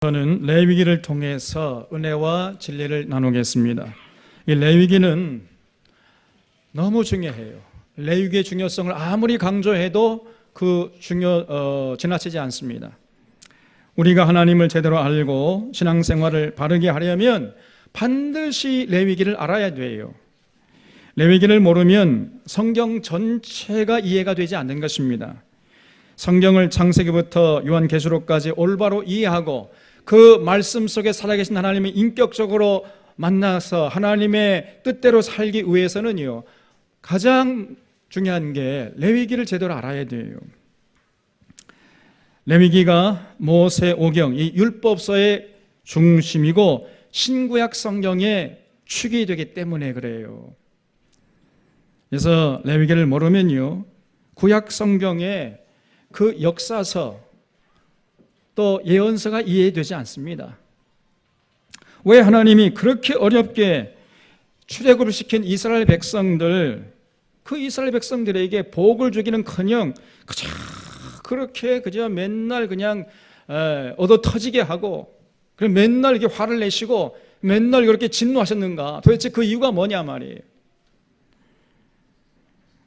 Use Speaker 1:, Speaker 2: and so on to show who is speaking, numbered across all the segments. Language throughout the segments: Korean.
Speaker 1: 저는 레위기를 통해서 은혜와 진리를 나누겠습니다. 이 레위기는 너무 중요해요. 레위기의 중요성을 아무리 강조해도 지나치지 않습니다. 우리가 하나님을 제대로 알고 신앙생활을 바르게 하려면 반드시 레위기를 알아야 돼요. 레위기를 모르면 성경 전체가 이해가 되지 않는 것입니다. 성경을 창세기부터 요한계시록까지 올바로 이해하고 그 말씀 속에 살아계신 하나님을 인격적으로 만나서 하나님의 뜻대로 살기 위해서는요, 가장 중요한 게 레위기를 제대로 알아야 돼요. 레위기가 모세 오경, 이 율법서의 중심이고 신구약 성경의 축이 되기 때문에 그래요. 그래서 레위기를 모르면요, 구약 성경의 그 역사서 또 예언서가 이해되지 않습니다. 왜 하나님이 그렇게 어렵게 출애굽을 시킨 이스라엘 백성들, 그 이스라엘 백성들에게 복을 주기는커녕 그저 맨날 그냥 얻어 터지게 하고, 그럼 맨날 이렇게 화를 내시고 맨날 그렇게 진노하셨는가? 도대체 그 이유가 뭐냐 말이에요.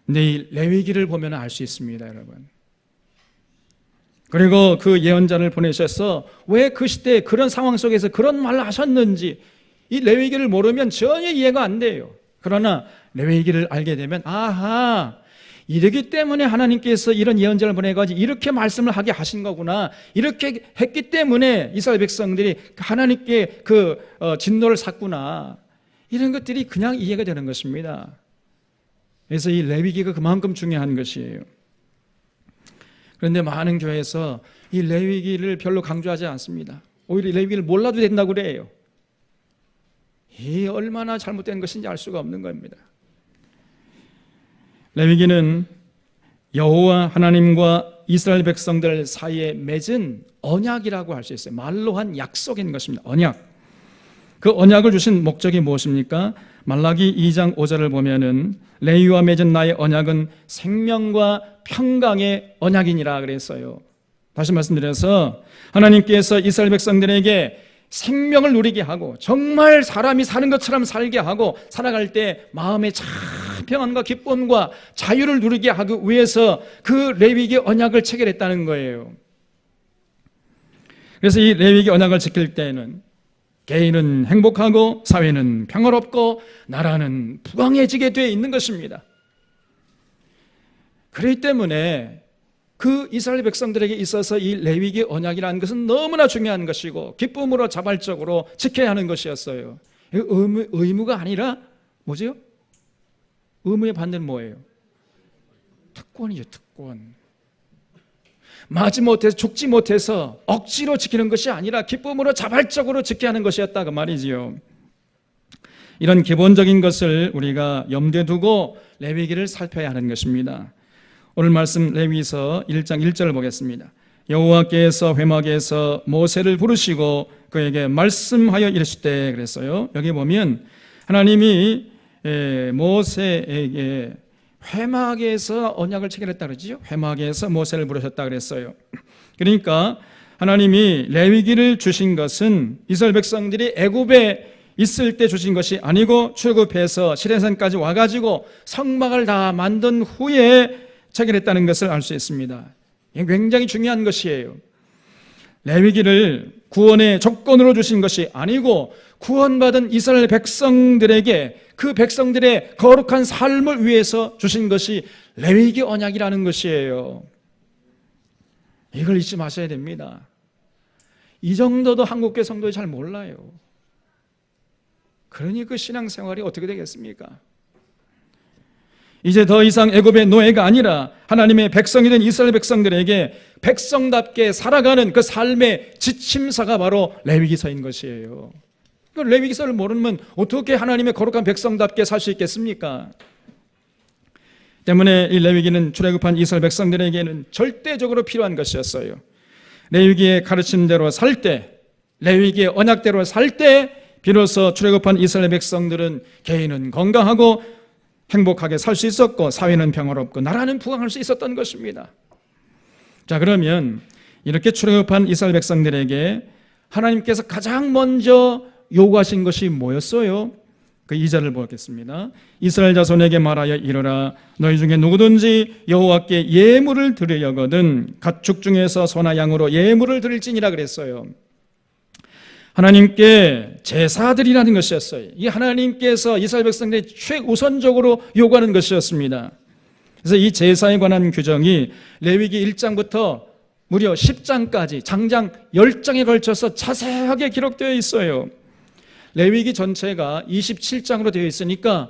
Speaker 1: 근데 이 레위기를 보면 알 수 있습니다, 여러분. 그리고 그 예언자를 보내셔서 왜 그 시대에 그런 상황 속에서 그런 말을 하셨는지 이 레위기를 모르면 전혀 이해가 안 돼요. 그러나 레위기를 알게 되면 아하, 이러기 때문에 하나님께서 이런 예언자를 보내가지고 이렇게 말씀을 하게 하신 거구나, 이렇게 했기 때문에 이스라엘 백성들이 하나님께 진노를 샀구나, 이런 것들이 그냥 이해가 되는 것입니다. 그래서 이 레위기가 그만큼 중요한 것이에요. 그런데 많은 교회에서 이 레위기를 별로 강조하지 않습니다. 오히려 레위기를 몰라도 된다고 그래요. 이 얼마나 잘못된 것인지 알 수가 없는 겁니다. 레위기는 여호와 하나님과 이스라엘 백성들 사이에 맺은 언약이라고 할 수 있어요. 말로 한 약속인 것입니다. 언약. 그 언약을 주신 목적이 무엇입니까? 말라기 2장 5절을 보면은 레위와 맺은 나의 언약은 생명과 평강의 언약이니라 그랬어요. 다시 말씀드려서 하나님께서 이스라엘 백성들에게 생명을 누리게 하고 정말 사람이 사는 것처럼 살게 하고 살아갈 때 마음의 참 평안과 기쁨과 자유를 누리게 하기 위해서 그 레위기 언약을 체결했다는 거예요. 그래서 이 레위기 언약을 지킬 때에는 개인은 행복하고 사회는 평화롭고 나라는 부강해지게 되어 있는 것입니다. 그렇기 때문에 그 이스라엘 백성들에게 있어서 이 레위기 언약이라는 것은 너무나 중요한 것이고 기쁨으로 자발적으로 지켜야 하는 것이었어요. 의무가 아니라 뭐죠? 의무의 반대는 뭐예요? 특권이죠, 특권. 마지 못해서 죽지 못해서 억지로 지키는 것이 아니라 기쁨으로 자발적으로 지켜야 하는 것이었다 그 말이지요. 이런 기본적인 것을 우리가 염두에 두고 레위기를 살펴야 하는 것입니다. 오늘 말씀 레위기서 1장 1절을 보겠습니다. 여호와께서 회막에서 모세를 부르시고 그에게 말씀하여 이르시되 그랬어요. 여기 보면 하나님이 모세에게 회막에서 언약을 체결했다 그러죠. 회막에서 모세를 부르셨다 그랬어요. 그러니까 하나님이 레위기를 주신 것은 이스라엘 백성들이 애굽에 있을 때 주신 것이 아니고 출애굽해서 시내산까지 와가지고 성막을 다 만든 후에 체결했다는 것을 알 수 있습니다. 이게 굉장히 중요한 것이에요. 레위기를 구원의 조건으로 주신 것이 아니고 구원받은 이스라엘 백성들에게 그 백성들의 거룩한 삶을 위해서 주신 것이 레위기 언약이라는 것이에요. 이걸 잊지 마셔야 됩니다. 이 정도도 한국교회 성도들이 잘 몰라요. 그러니 그 신앙생활이 어떻게 되겠습니까? 이제 더 이상 애굽의 노예가 아니라 하나님의 백성이 된 이스라엘 백성들에게 백성답게 살아가는 그 삶의 지침서가 바로 레위기서인 것이에요. 레위기서를 모르면 어떻게 하나님의 거룩한 백성답게 살 수 있겠습니까? 때문에 이 레위기는 출애굽한 이스라엘 백성들에게는 절대적으로 필요한 것이었어요. 레위기의 가르침대로 살 때, 레위기의 언약대로 살 때 비로소 출애굽한 이스라엘 백성들은 개인은 건강하고 행복하게 살 수 있었고 사회는 평화롭고 나라는 부강할 수 있었던 것입니다. 자, 그러면 이렇게 출애굽한 이스라엘 백성들에게 하나님께서 가장 먼저 요구하신 것이 뭐였어요? 그 2절을 보겠습니다. 이스라엘 자손에게 말하여 이르라. 너희 중에 누구든지 여호와께 예물을 드리려거든 가축 중에서 소나 양으로 예물을 드릴지니라 그랬어요. 하나님께 제사드리라는 것이었어요. 이 하나님께서 이스라엘 백성들이 최우선적으로 요구하는 것이었습니다. 그래서 이 제사에 관한 규정이 레위기 1장부터 무려 10장까지 장장 10장에 걸쳐서 자세하게 기록되어 있어요. 레위기 전체가 27장으로 되어 있으니까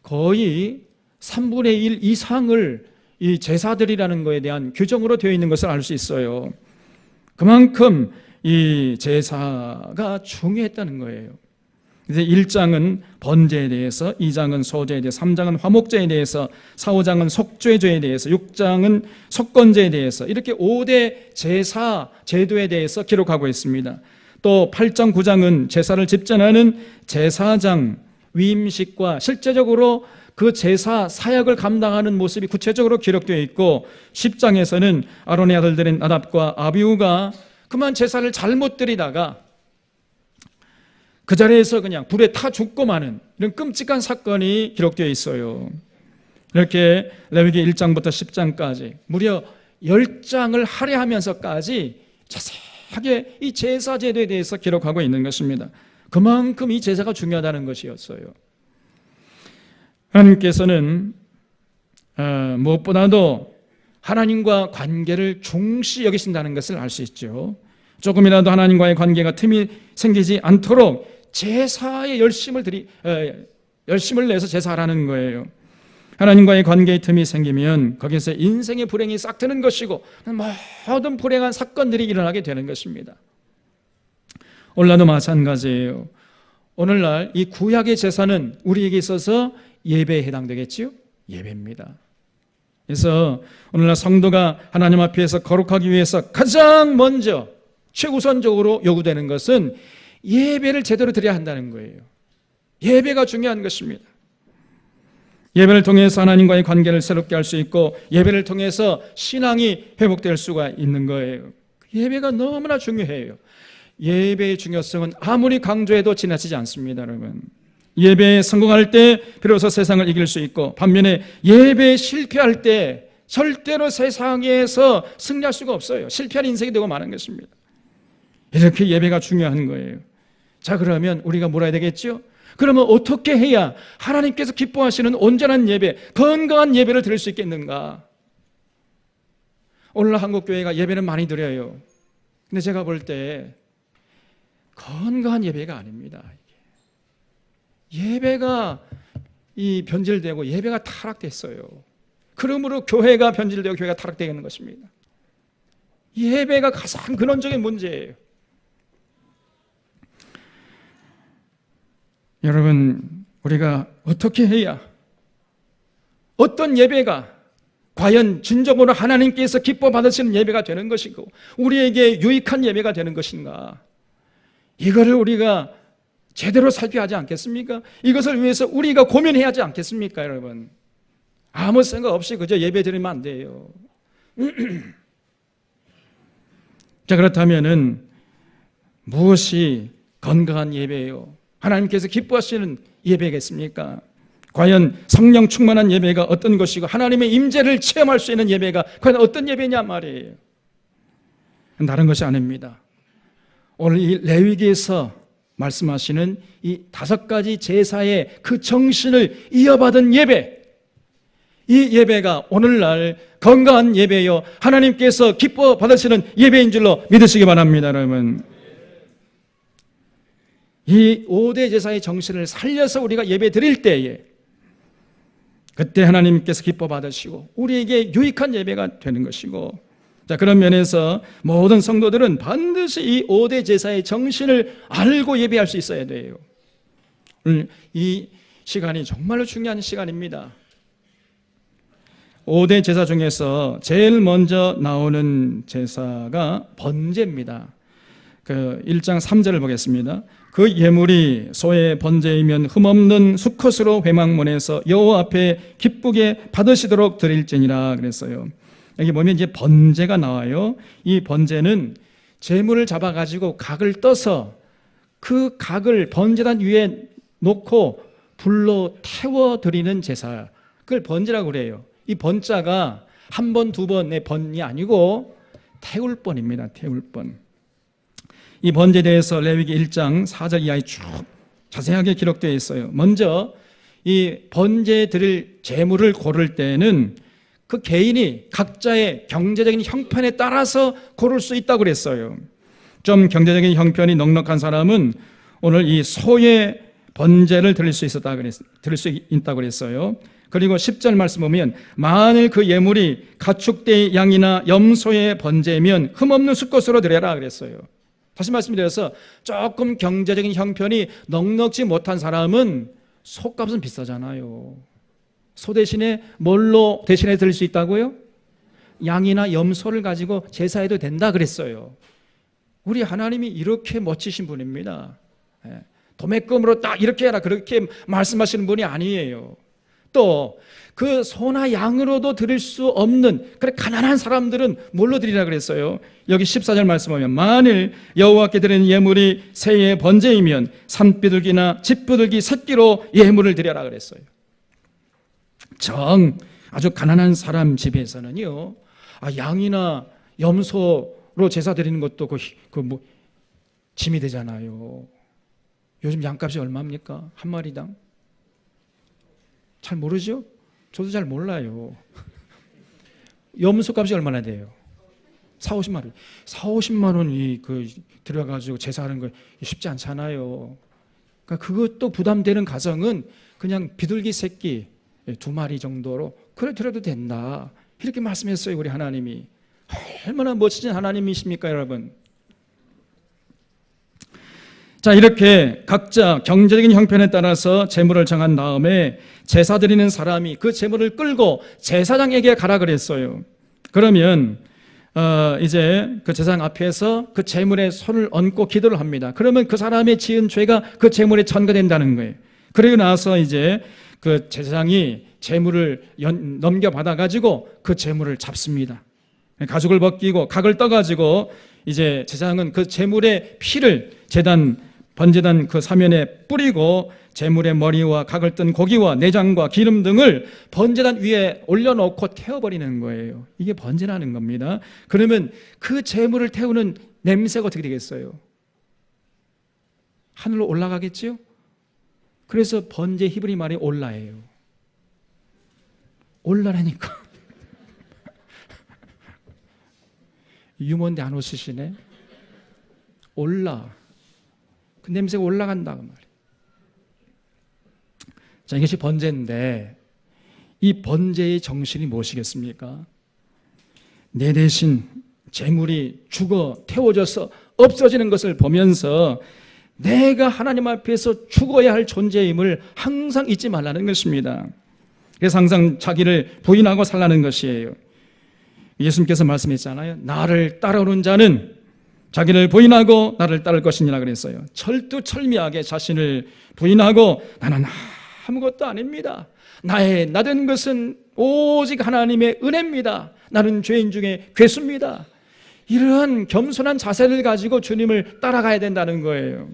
Speaker 1: 거의 3분의 1 이상을 이 제사드리라는 것에 대한 규정으로 되어 있는 것을 알 수 있어요. 그만큼 이 제사가 중요했다는 거예요. 이제 1장은 번제에 대해서, 2장은 소제에 대해서, 3장은 화목제에 대해서, 4, 5장은 속죄제에 대해서, 6장은 속건제에 대해서 이렇게 5대 제사 제도에 대해서 기록하고 있습니다. 또 8장, 9장은 제사를 집전하는 제사장 위임식과 실제적으로 그 제사 사역을 감당하는 모습이 구체적으로 기록되어 있고, 10장에서는 아론의 아들들인 나답과 아비후가 그만 제사를 잘못 드리다가 그 자리에서 그냥 불에 타 죽고 마는 이런 끔찍한 사건이 기록되어 있어요. 이렇게 레위기 1장부터 10장까지 무려 10장을 할애하면서까지 자세하게 이 제사 제도에 대해서 기록하고 있는 것입니다. 그만큼 이 제사가 중요하다는 것이었어요. 하나님께서는 무엇보다도 하나님과 관계를 중시 여기신다는 것을 알 수 있죠. 조금이라도 하나님과의 관계가 틈이 생기지 않도록 제사에 열심을 내서 제사하라는 거예요. 하나님과의 관계의 틈이 생기면 거기서 인생의 불행이 싹 트는 것이고 모든 불행한 사건들이 일어나게 되는 것입니다. 오늘날도 마찬가지예요. 오늘날 이 구약의 제사는 우리에게 있어서 예배에 해당되겠지요? 예배입니다. 그래서 오늘날 성도가 하나님 앞에서 거룩하기 위해서 가장 먼저 최우선적으로 요구되는 것은 예배를 제대로 드려야 한다는 거예요. 예배가 중요한 것입니다. 예배를 통해서 하나님과의 관계를 새롭게 할 수 있고, 예배를 통해서 신앙이 회복될 수가 있는 거예요. 예배가 너무나 중요해요. 예배의 중요성은 아무리 강조해도 지나치지 않습니다, 여러분. 예배에 성공할 때 비로소 세상을 이길 수 있고, 반면에 예배에 실패할 때 절대로 세상에서 승리할 수가 없어요. 실패한 인생이 되고 마는 것입니다. 이렇게 예배가 중요한 거예요. 자, 그러면 우리가 뭐라 해야 되겠죠? 그러면 어떻게 해야 하나님께서 기뻐하시는 온전한 예배, 건강한 예배를 드릴 수 있겠는가? 오늘날 한국교회가 예배는 많이 드려요. 근데 제가 볼 때 건강한 예배가 아닙니다. 예배가 변질되고 예배가 타락됐어요. 그러므로 교회가 변질되고 교회가 타락되는 것입니다. 예배가 가장 근원적인 문제예요. 여러분, 우리가 어떻게 해야, 어떤 예배가 과연 진정으로 하나님께서 기뻐 받으시는 예배가 되는 것이고 우리에게 유익한 예배가 되는 것인가? 이거를 우리가 제대로 살펴야 하지 않겠습니까? 이것을 위해서 우리가 고민해야 하지 않겠습니까, 여러분? 아무 생각 없이 그저 예배 드리면 안 돼요. 자, 그렇다면은 무엇이 건강한 예배예요? 하나님께서 기뻐하시는 예배겠습니까? 과연 성령 충만한 예배가 어떤 것이고 하나님의 임재를 체험할 수 있는 예배가 과연 어떤 예배냐 말이에요. 다른 것이 아닙니다. 오늘 이 레위기에서 말씀하시는 이 5가지 제사의 그 정신을 이어받은 예배, 이 예배가 오늘날 건강한 예배요 하나님께서 기뻐 받으시는 예배인 줄로 믿으시기 바랍니다. 여러분, 이 5대 제사의 정신을 살려서 우리가 예배 드릴 때에 그때 하나님께서 기뻐 받으시고 우리에게 유익한 예배가 되는 것이고, 자, 그런 면에서 모든 성도들은 반드시 이 5대 제사의 정신을 알고 예배할 수 있어야 돼요. 오늘 이 시간이 정말로 중요한 시간입니다. 5대 제사 중에서 제일 먼저 나오는 제사가 번제입니다. 그 1장 3절을 보겠습니다. 그 예물이 소의 번제이면 흠없는 수컷으로 회막문에서 여호와 앞에 기쁘게 받으시도록 드릴지니라 그랬어요. 여기 보면 이제 번제가 나와요. 이 번제는 제물을 잡아가지고 각을 떠서 그 각을 번제단 위에 놓고 불로 태워드리는 제사, 그걸 번제라고 그래요. 이 번자가 한 번, 두 번의 번이 아니고 태울 번입니다. 태울 번. 이 번제에 대해서 레위기 1장 4절 이하에 쭉 자세하게 기록되어 있어요. 먼저 이 번제 드릴 제물을 고를 때는 그 개인이 각자의 경제적인 형편에 따라서 고를 수 있다고 그랬어요. 좀 경제적인 형편이 넉넉한 사람은 오늘 이 소의 번제를 드릴 수 있다고 그랬어요. 그리고 10절 말씀 보면 만일 그 예물이 가축대의 양이나 염소의 번제면 흠없는 수컷으로 드려라 그랬어요. 다시 말씀드려서 조금 경제적인 형편이 넉넉지 못한 사람은 소값은 비싸잖아요. 소 대신에 뭘로 대신해 드릴 수 있다고요? 양이나 염소를 가지고 제사해도 된다 그랬어요. 우리 하나님이 이렇게 멋지신 분입니다. 도매금으로 딱 이렇게 해라 그렇게 말씀하시는 분이 아니에요. 또 그 소나 양으로도 드릴 수 없는 그래 가난한 사람들은 뭘로 드리라 그랬어요? 여기 14절 말씀하면 만일 여호와께 드리는 예물이 새의 번제이면 산비둘기나 집비둘기 새끼로 예물을 드려라 그랬어요. 아주 가난한 사람 집에서는요, 양이나 염소로 제사 드리는 것도 짐이 되잖아요. 요즘 양값이 얼마입니까? 한 마리당? 잘 모르죠? 저도 잘 몰라요. 염소 값이 얼마나 돼요? 4, 50만 원. 4, 50만 원이 들어가지고 제사하는 거 쉽지 않잖아요. 그러니까 그것도 부담되는 가정은 그냥 비둘기 새끼 2마리 정도로 그래 드려도 된다. 이렇게 말씀했어요, 우리 하나님이. 얼마나 멋진 하나님이십니까, 여러분? 자, 이렇게 각자 경제적인 형편에 따라서 제물을 정한 다음에 제사 드리는 사람이 그 제물을 끌고 제사장에게 가라 그랬어요. 그러면 이제 그 제사장 앞에서 그 제물에 손을 얹고 기도를 합니다. 그러면 그 사람의 지은 죄가 그 제물에 전가된다는 거예요. 그러고 나서 이제 그 제사장이 제물을 넘겨받아 가지고 그 제물을 잡습니다. 가죽을 벗기고 각을 떠 가지고 이제 제사장은 그 제물의 피를 번제단 그 사면에 뿌리고 제물의 머리와 각을 뜬 고기와 내장과 기름 등을 번제단 위에 올려놓고 태워버리는 거예요. 이게 번제라는 겁니다. 그러면 그 제물을 태우는 냄새가 어떻게 되겠어요? 하늘로 올라가겠지요? 그래서 번제 히브리 말이 올라예요. 올라라니까. 유머인데 안 웃으시네. 올라. 그 냄새가 올라간다 그 말이에요. 자, 이것이 번제인데 이 번제의 정신이 무엇이겠습니까? 내 대신 제물이 죽어 태워져서 없어지는 것을 보면서 내가 하나님 앞에서 죽어야 할 존재임을 항상 잊지 말라는 것입니다. 그래서 항상 자기를 부인하고 살라는 것이에요. 예수님께서 말씀했잖아요. 나를 따라오는 자는 자기를 부인하고 나를 따를 것이니라 그랬어요. 철두철미하게 자신을 부인하고 나는 아무것도 아닙니다. 나된 것은 오직 하나님의 은혜입니다. 나는 죄인 중에 괴수입니다. 이러한 겸손한 자세를 가지고 주님을 따라가야 된다는 거예요.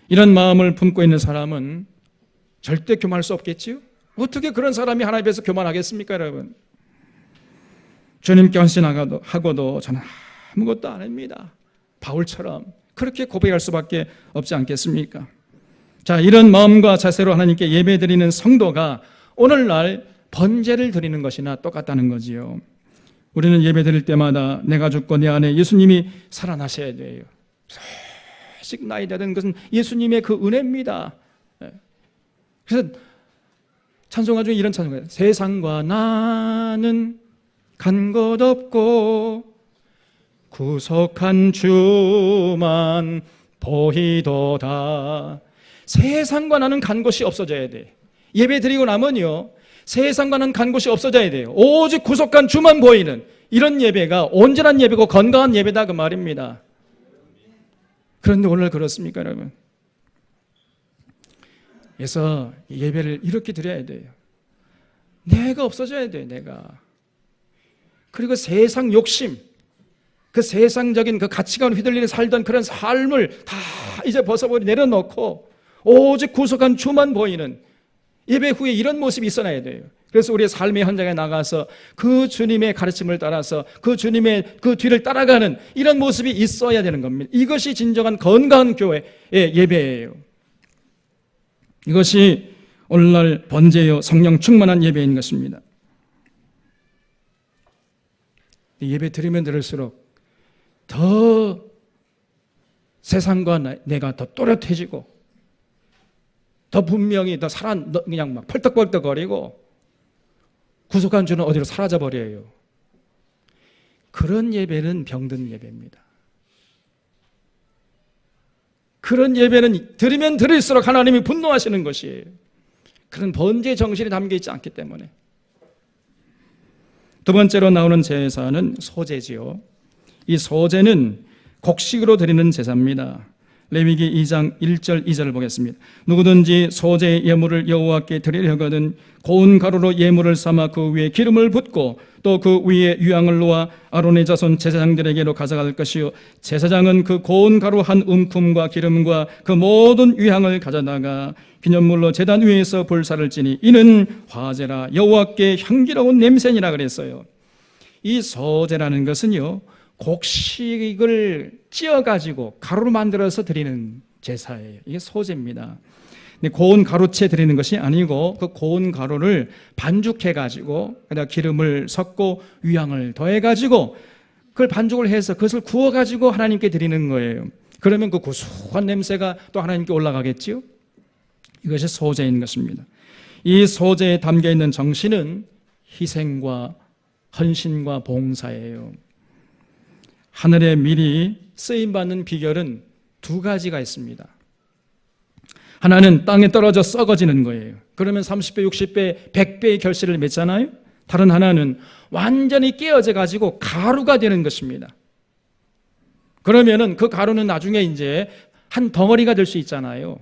Speaker 1: 이런 마음을 품고 있는 사람은 절대 교만할 수 없겠지요? 어떻게 그런 사람이 하나님 앞에서 교만하겠습니까, 여러분? 주님께 헌신하고도 저는 아무것도 아닙니다. 바울처럼 그렇게 고백할 수밖에 없지 않겠습니까? 자, 이런 마음과 자세로 하나님께 예배드리는 성도가 오늘날 번제를 드리는 것이나 똑같다는 거지요. 우리는 예배드릴 때마다 내가 죽고 내 안에 예수님이 살아나셔야 돼요. 씩 나이 되는 것은 예수님의 그 은혜입니다. 그래서 찬송가 중에 이런 찬송가예요. 세상과 나는 간 것 없고 구속한 주만 보이도다. 세상과 나는 간 곳이 없어져야 돼. 예배 드리고 나면요, 세상과 나는 간 곳이 없어져야 돼요. 오직 구속한 주만 보이는 이런 예배가 온전한 예배고 건강한 예배다 그 말입니다. 그런데 오늘 그렇습니까, 여러분? 그래서 예배를 이렇게 드려야 돼요. 내가 없어져야 돼요, 내가. 그리고 세상 욕심, 그 세상적인 그 가치관 휘둘리는 살던 그런 삶을 다 이제 벗어버리 내려놓고 오직 구속한 주만 보이는 예배 후에 이런 모습이 있어야 돼요. 그래서 우리의 삶의 현장에 나가서 그 주님의 가르침을 따라서 그 주님의 그 뒤를 따라가는 이런 모습이 있어야 되는 겁니다. 이것이 진정한 건강한 교회의 예배예요. 이것이 오늘날 번제요 성령 충만한 예배인 것입니다. 예배 드리면 들을수록 더 세상과 내가 더 또렷해지고 더 분명히 더 그냥 막 펄떡펄떡거리고 구속한 주는 어디로 사라져버려요. 그런 예배는 병든 예배입니다. 그런 예배는 들으면 들을수록 하나님이 분노하시는 것이에요. 그런 번제 정신이 담겨 있지 않기 때문에. 두 번째로 나오는 제사는 소제지요. 이 소제는 곡식으로 드리는 제사입니다. 레위기 2장 1절 2절을 보겠습니다. 누구든지 소제의 예물을 여호와께 드리려거든 고운 가루로 예물을 삼아 그 위에 기름을 붓고 또 그 위에 유향을 놓아 아론의 자손 제사장들에게로 가져갈 것이요 제사장은 그 고운 가루 한 움큼과 기름과 그 모든 유향을 가져다가 기념물로 제단 위에서 불사를 지니 이는 화제라 여호와께 향기로운 냄새니라 그랬어요. 이 소제라는 것은요 곡식을 찧어가지고 가루로 만들어서 드리는 제사예요. 이게 소제입니다. 근데 고운 가루채 드리는 것이 아니고 그 고운 가루를 반죽해가지고 그다음 기름을 섞고 유향을 더해가지고 그걸 반죽을 해서 그것을 구워가지고 하나님께 드리는 거예요. 그러면 그 고소한 냄새가 또 하나님께 올라가겠지요. 이것이 소제인 것입니다. 이 소제에 담겨있는 정신은 희생과 헌신과 봉사예요. 하늘의 밀이 쓰임받는 비결은 두 가지가 있습니다. 하나는 땅에 떨어져 썩어지는 거예요. 그러면 30배, 60배, 100배의 결실을 맺잖아요. 다른 하나는 완전히 깨어져 가지고 가루가 되는 것입니다. 그러면은 그 가루는 나중에 이제 한 덩어리가 될 수 있잖아요.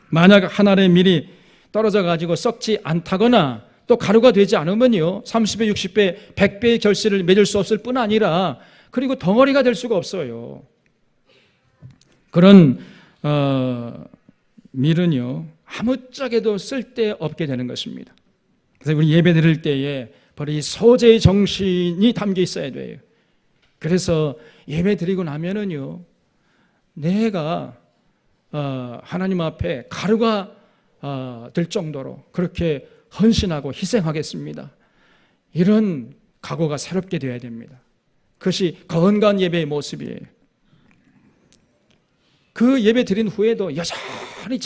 Speaker 1: 만약 하늘의 밀이 떨어져 가지고 썩지 않다거나 또 가루가 되지 않으면요 30배, 60배, 100배의 결실을 맺을 수 없을 뿐 아니라 그리고 덩어리가 될 수가 없어요. 그런 밀은요 아무짝에도 쓸데없게 되는 것입니다. 그래서 우리 예배 드릴 때에 바로 이 소제의 정신이 담겨 있어야 돼요. 그래서 예배 드리고 나면은요 내가 하나님 앞에 가루가 될 정도로 그렇게 헌신하고 희생하겠습니다. 이런 각오가 새롭게 되어야 됩니다. 그것이 건강한 예배의 모습이에요. 그 예배 드린 후에도 여전히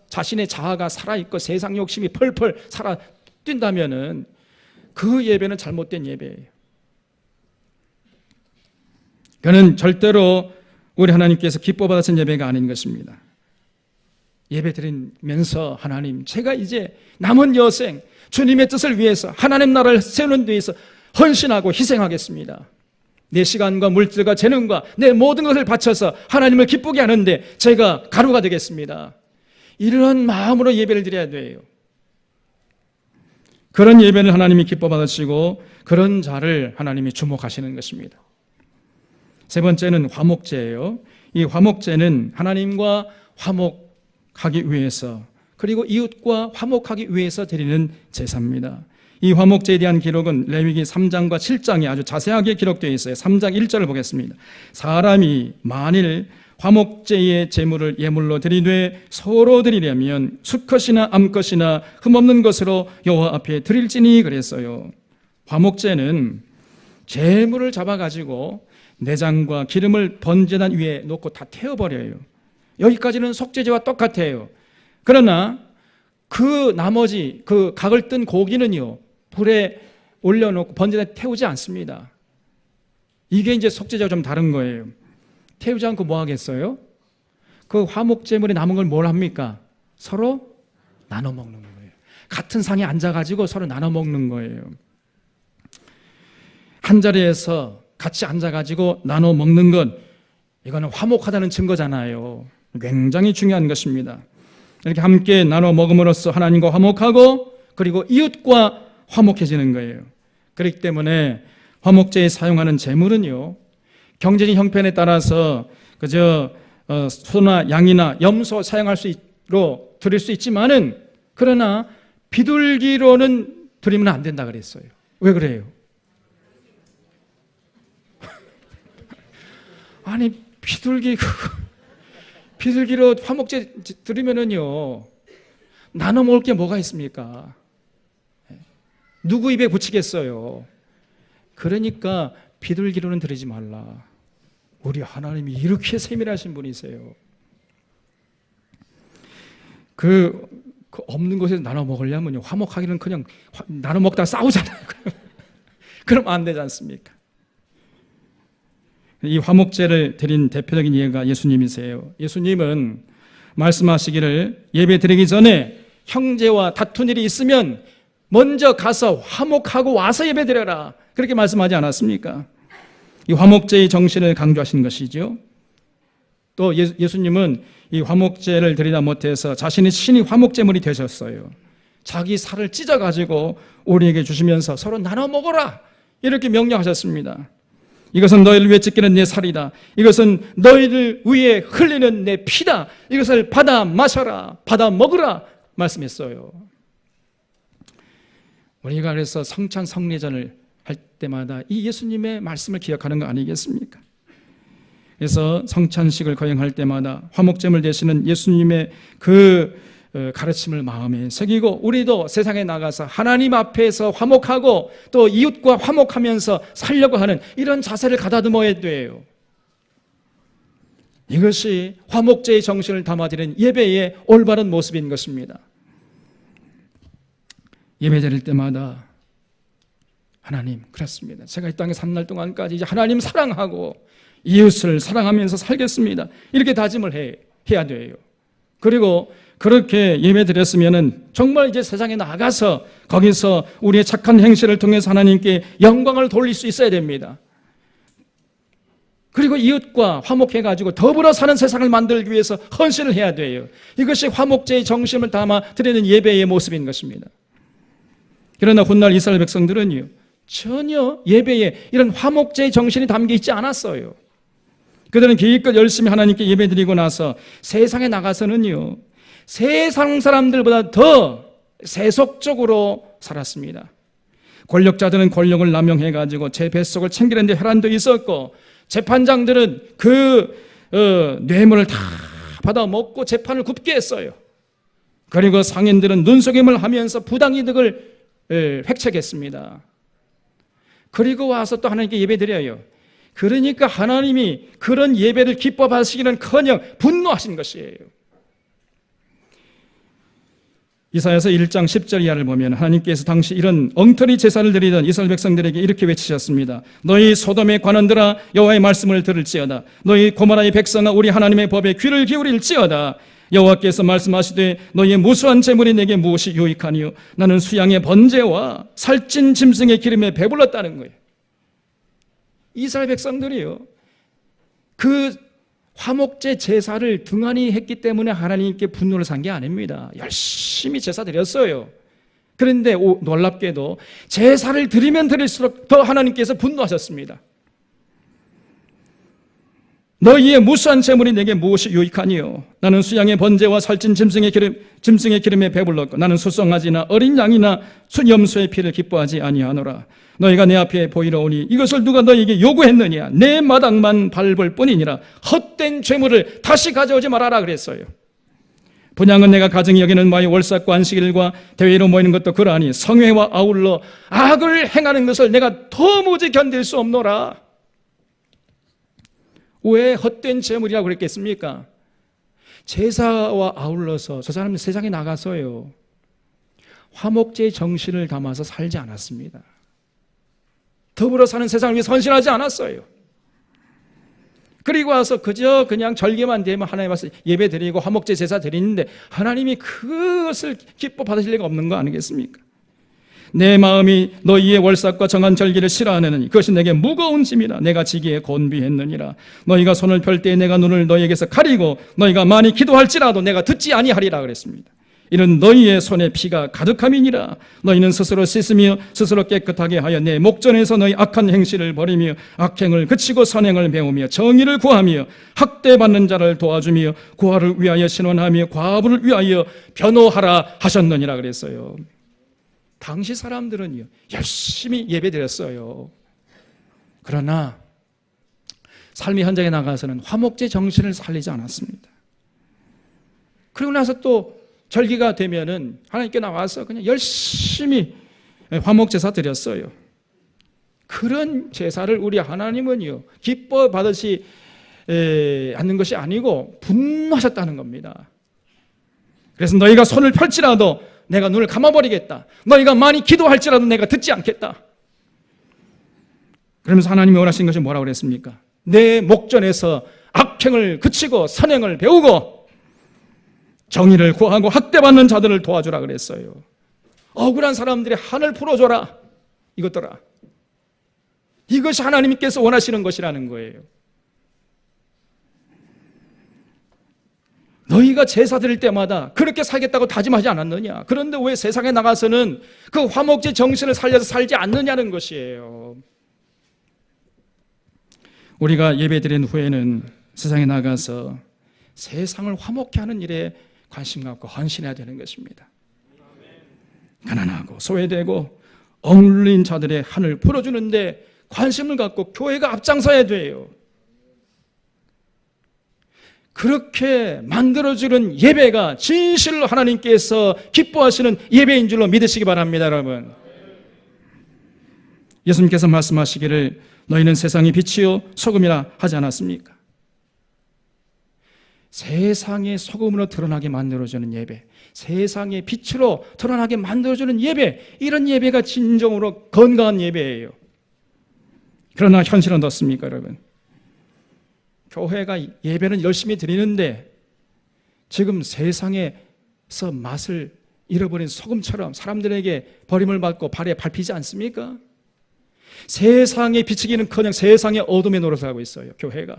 Speaker 1: 자신의 자아가 살아있고 세상 욕심이 펄펄 살아 뛴다면은 그 예배는 잘못된 예배예요. 그는 절대로 우리 하나님께서 기뻐 받으신 예배가 아닌 것입니다. 예배 드리면서 하나님 제가 이제 남은 여생 주님의 뜻을 위해서 하나님 나라를 세우는 데 위해서 헌신하고 희생하겠습니다. 내 시간과 물질과 재능과 내 모든 것을 바쳐서 하나님을 기쁘게 하는데 제가 가루가 되겠습니다. 이런 마음으로 예배를 드려야 돼요. 그런 예배를 하나님이 기뻐 받으시고 그런 자를 하나님이 주목하시는 것입니다. 세 번째는 화목제예요. 이 화목제는 하나님과 화목하기 위해서 그리고 이웃과 화목하기 위해서 드리는 제사입니다. 이 화목제에 대한 기록은 레위기 3장과 7장에 아주 자세하게 기록되어 있어요. 3장 1절을 보겠습니다. 사람이 만일 화목제의 제물을 예물로 드리되 서로 드리려면 수컷이나 암컷이나 흠없는 것으로 여호와 앞에 드릴지니 그랬어요. 화목제는 제물을 잡아가지고 내장과 기름을 번제단 위에 놓고 다 태워버려요. 여기까지는 속죄제와 똑같아요. 그러나 그 나머지 그 각을 뜬 고기는요 불에 올려놓고 번제단에 태우지 않습니다. 이게 이제 속죄제와 좀 다른 거예요. 태우지 않고 뭐 하겠어요? 그 화목제물에 남은 걸 뭘 합니까? 서로 나눠 먹는 거예요. 같은 상에 앉아가지고 서로 나눠 먹는 거예요. 한 자리에서 같이 앉아가지고 나눠 먹는 것 이거는 화목하다는 증거잖아요. 굉장히 중요한 것입니다. 이렇게 함께 나눠 먹음으로써 하나님과 화목하고 그리고 이웃과 화목해지는 거예요. 그렇기 때문에 화목제에 사용하는 제물은요 경제적 형편에 따라서 그저 소나 양이나 염소 사용할 수 있도록 드릴 수 있지만은, 그러나 비둘기로는 드리면 안 된다 그랬어요. 왜 그래요? 아니 비둘기로 화목제 드리면은요, 나눠 먹을 게 뭐가 있습니까? 누구 입에 붙이겠어요? 그러니까 비둘기로는 드리지 말라. 우리 하나님이 이렇게 세밀하신 분이세요. 그 없는 곳에서 나눠 먹으려면요, 화목하기는 그냥 나눠 먹다가 싸우잖아요. 그럼 안 되지 않습니까? 이 화목제를 드린 대표적인 예가 예수님이세요. 예수님은 말씀하시기를 예배 드리기 전에 형제와 다툰 일이 있으면 먼저 가서 화목하고 와서 예배 드려라, 그렇게 말씀하지 않았습니까? 이 화목제의 정신을 강조하신 것이죠. 또 예수님은 이 화목제를 드리다 못해서 자신이 친히 화목제물이 되셨어요. 자기 살을 찢어가지고 우리에게 주시면서 서로 나눠 먹어라, 이렇게 명령하셨습니다. 이것은 너희를 위해 찢기는 내 살이다. 이것은 너희를 위해 흘리는 내 피다. 이것을 받아 마셔라, 받아 먹으라 말씀했어요. 우리가 그래서 성찬 성례전을 할 때마다 이 예수님의 말씀을 기억하는 거 아니겠습니까? 그래서 성찬식을 거행할 때마다 화목제물 되시는 예수님의 그 가르침을 마음에 새기고, 우리도 세상에 나가서 하나님 앞에서 화목하고 또 이웃과 화목하면서 살려고 하는 이런 자세를 가다듬어야 돼요. 이것이 화목제의 정신을 담아드리는 예배의 올바른 모습인 것입니다. 예배 드릴 때마다 하나님, 그렇습니다. 제가 이 땅에 산 날 동안까지 이제 하나님 사랑하고 이웃을 사랑하면서 살겠습니다, 이렇게 다짐을 해야 돼요. 그리고 그렇게 예배 드렸으면은 정말 이제 세상에 나가서 거기서 우리의 착한 행실을 통해서 하나님께 영광을 돌릴 수 있어야 됩니다. 그리고 이웃과 화목해가지고 더불어 사는 세상을 만들기 위해서 헌신을 해야 돼요. 이것이 화목제의 정신을 담아 드리는 예배의 모습인 것입니다. 그러나 훗날 이스라엘 백성들은요, 전혀 예배에 이런 화목제의 정신이 담겨 있지 않았어요. 그들은 기껏 열심히 하나님께 예배드리고 나서 세상에 나가서는요, 세상 사람들보다 더 세속적으로 살았습니다. 권력자들은 권력을 남용해가지고 제 뱃속을 챙기는 데 혈안도 있었고, 재판장들은 그 뇌물을 다 받아 먹고 재판을 굽게 했어요. 그리고 상인들은 눈속임을 하면서 부당이득을 획책했습니다. 그리고 와서 또 하나님께 예배드려요. 그러니까 하나님이 그런 예배를 기뻐 받으시기는커녕 분노하신 것이에요. 이사야서 1장 10절 이하를 보면 하나님께서 당시 이런 엉터리 제사를 드리던 이스라엘 백성들에게 이렇게 외치셨습니다. 너희 소돔의 관원들아, 여호와의 말씀을 들을지어다. 너희 고모라의 백성아, 우리 하나님의 법에 귀를 기울일지어다. 여호와께서 말씀하시되 너희의 무수한 재물이 내게 무엇이 유익하니요? 나는 수양의 번제와 살찐 짐승의 기름에 배불렀다는 거예요. 이스라엘 백성들이요, 그 화목제 제사를 등한히 했기 때문에 하나님께 분노를 산 게 아닙니다. 열심히 제사 드렸어요. 그런데 놀랍게도 제사를 드리면 드릴수록 더 하나님께서 분노하셨습니다. 너희의 무수한 재물이 내게 무엇이 유익하니요? 나는 수양의 번제와 살찐 짐승의 기름에 배불렀고, 나는 수송아지나 어린 양이나 순염소의 피를 기뻐하지 아니하노라. 너희가 내 앞에 보이러 오니 이것을 누가 너희에게 요구했느냐? 내 마당만 밟을 뿐이니라. 헛된 죄물을 다시 가져오지 말아라 그랬어요. 분향은 내가 가증히 여기는 바의 월삭과 안식일과 대회로 모이는 것도 그러하니 성회와 아울러 악을 행하는 것을 내가 도무지 견딜 수 없노라. 왜 헛된 재물이라고 그랬겠습니까? 제사와 아울러서 저 사람은 세상에 나가서요, 화목제의 정신을 담아서 살지 않았습니다. 더불어 사는 세상을 위해 헌신하지 않았어요. 그리고 와서 그저 그냥 절개만 되면 하나님 앞에서 예배 드리고 화목제 제사 드리는데 하나님이 그것을 기뻐 받으실 리가 없는 거 아니겠습니까? 내 마음이 너희의 월삭과 정한 절기를 싫어하느니 그것이 내게 무거운 짐이라. 내가 지기에 곤비했느니라. 너희가 손을 펼 때 내가 눈을 너희에게서 가리고 너희가 많이 기도할지라도 내가 듣지 아니하리라 그랬습니다. 이는 너희의 손에 피가 가득함이니라. 너희는 스스로 씻으며 스스로 깨끗하게 하여 내 목전에서 너희 악한 행실을 버리며 악행을 그치고 선행을 배우며 정의를 구하며 학대받는 자를 도와주며 고아를 위하여 신원하며 과부를 위하여 변호하라 하셨느니라 그랬어요. 당시 사람들은요 열심히 예배드렸어요. 그러나 삶의 현장에 나가서는 화목제 정신을 살리지 않았습니다. 그리고 나서 또 절기가 되면은 하나님께 나와서 그냥 열심히 화목제사 드렸어요. 그런 제사를 우리 하나님은요 기뻐 받으시 않는 것이 아니고 분노하셨다는 겁니다. 그래서 너희가 손을 펼치라도 내가 눈을 감아버리겠다. 너희가 많이 기도할지라도 내가 듣지 않겠다. 그러면서 하나님이 원하신 것이 뭐라고 그랬습니까? 내 목전에서 악행을 그치고 선행을 배우고 정의를 구하고 학대받는 자들을 도와주라 그랬어요. 억울한 사람들의 한을 풀어줘라. 이것더라. 이것이 하나님께서 원하시는 것이라는 거예요. 너희가 제사 드릴 때마다 그렇게 살겠다고 다짐하지 않았느냐? 그런데 왜 세상에 나가서는 그 화목제 정신을 살려서 살지 않느냐는 것이에요. 우리가 예배드린 후에는 세상에 나가서 세상을 화목케 하는 일에 관심 갖고 헌신해야 되는 것입니다. 가난하고 소외되고 억눌린 자들의 한을 풀어주는데 관심을 갖고 교회가 앞장서야 돼요. 그렇게 만들어주는 예배가 진실로 하나님께서 기뻐하시는 예배인 줄로 믿으시기 바랍니다, 여러분. 예수님께서 말씀하시기를 너희는 세상의 빛이요 소금이라 하지 않았습니까? 세상의 소금으로 드러나게 만들어주는 예배, 세상의 빛으로 드러나게 만들어주는 예배, 이런 예배가 진정으로 건강한 예배예요. 그러나 현실은 어떻습니까, 여러분? 교회가 예배는 열심히 드리는데 지금 세상에서 맛을 잃어버린 소금처럼 사람들에게 버림을 받고 발에 밟히지 않습니까? 세상에 비치기는커녕 세상의 어둠에 노릇을 하고 있어요, 교회가.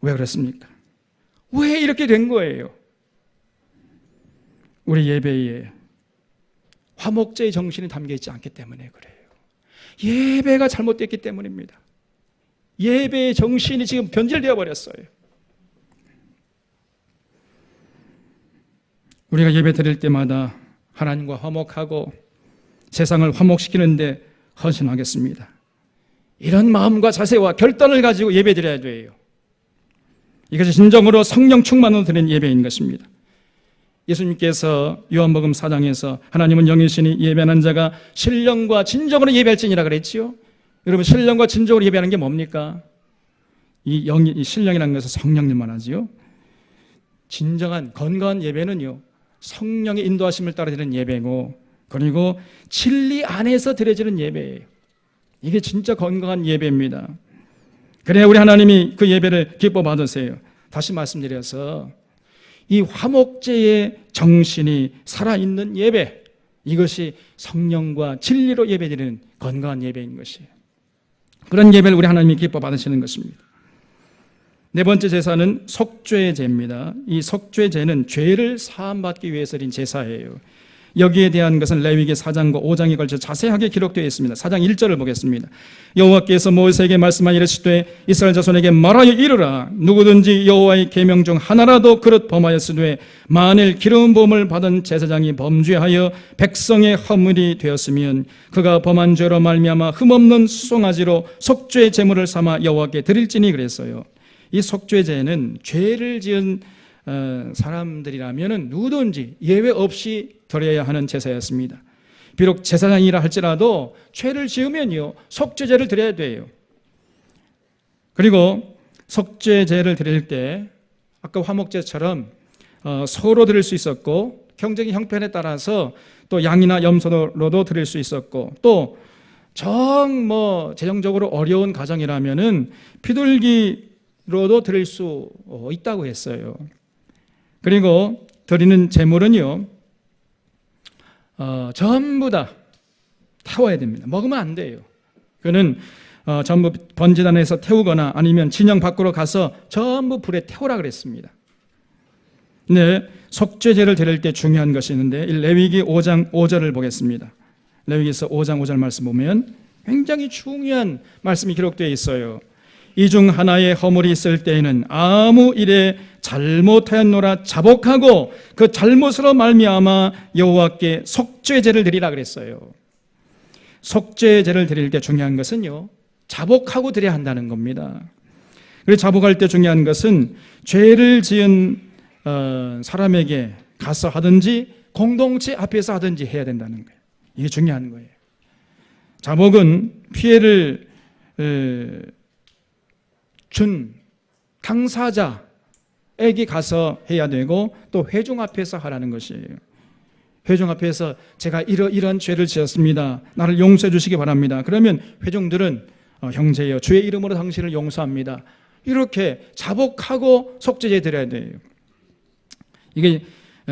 Speaker 1: 왜 그렇습니까? 왜 이렇게 된 거예요? 우리 예배에 화목제의 정신이 담겨 있지 않기 때문에 그래요. 예배가 잘못됐기 때문입니다. 예배의 정신이 지금 변질되어 버렸어요. 우리가 예배 드릴 때마다 하나님과 화목하고 세상을 화목시키는데 헌신하겠습니다. 이런 마음과 자세와 결단을 가지고 예배 드려야 돼요. 이것이 진정으로 성령 충만으로 드리는 예배인 것입니다. 예수님께서 요한복음 4장에서 하나님은 영이시니 예배하는 자가 신령과 진정으로 예배할지니라 그랬지요. 여러분, 신령과 진정으로 예배하는 게 뭡니까? 이 신령이라는 것은 성령님만 하지요. 진정한 건강한 예배는요 성령의 인도하심을 따라 드리는 예배고, 그리고 진리 안에서 드려지는 예배예요. 이게 진짜 건강한 예배입니다. 그래야 우리 하나님이 그 예배를 기뻐 받으세요. 다시 말씀드려서 이 화목제의 정신이 살아있는 예배, 이것이 성령과 진리로 예배드리는 건강한 예배인 것이에요. 그런 예배를 우리 하나님이 기뻐 받으시는 것입니다. 네 번째 제사는 속죄제입니다. 이 속죄제는 죄를 사함받기 위해서 드린 제사예요. 여기에 대한 것은 레위기 4장과 5장에 걸쳐 자세하게 기록되어 있습니다. 4장 1절을 보겠습니다. 여호와께서 모세에게 말씀하여 이르시되 이스라엘 자손에게 말하여 이르라. 누구든지 여호와의 계명 중 하나라도 그릇 범하였으되 만일 기름 부음을 받은 제사장이 범죄하여 백성의 허물이 되었으면 그가 범한 죄로 말미암아 흠없는 수송아지로 속죄 제물을 삼아 여호와께 드릴지니 그랬어요. 이 속죄제는 죄를 지은 사람들이라면 누구든지 예외 없이 드려야 하는 제사였습니다. 비록 제사장이라 할지라도 죄를 지으면요 속죄제를 드려야 돼요. 그리고 속죄제를 드릴 때 아까 화목제처럼 소로 드릴 수 있었고, 경제적인 형편에 따라서 또 양이나 염소로도 드릴 수 있었고, 또 정 재정적으로 어려운 가정이라면은 비둘기로도 드릴 수 있다고 했어요. 그리고 드리는 제물은요 전부 다 태워야 됩니다. 먹으면 안 돼요. 그는 전부 번제단에서 태우거나 아니면 진영 밖으로 가서 전부 불에 태우라 그랬습니다. 네, 속죄제를 드릴 때 중요한 것이 있는데 레위기 5장 5절을 보겠습니다. 레위기서 5장 5절 말씀 보면 굉장히 중요한 말씀이 기록되어 있어요. 이 중 하나의 허물이 있을 때에는 아무 일에 잘못하였노라 자복하고 그 잘못으로 말미암아 여호와께 속죄제를 드리라 그랬어요. 속죄제를 드릴 때 중요한 것은요, 자복하고 드려야 한다는 겁니다. 그리고 자복할 때 중요한 것은 죄를 지은 사람에게 가서 하든지 공동체 앞에서 하든지 해야 된다는 거예요. 이게 중요한 거예요. 자복은 피해를 준 당사자에게 가서 해야 되고 또 회중 앞에서 하라는 것이에요. 회중 앞에서 제가 이런 죄를 지었습니다. 나를 용서해 주시기 바랍니다. 그러면 회중들은 형제여 주의 이름으로 당신을 용서합니다. 이렇게 자복하고 속죄제 드려야 돼요. 이게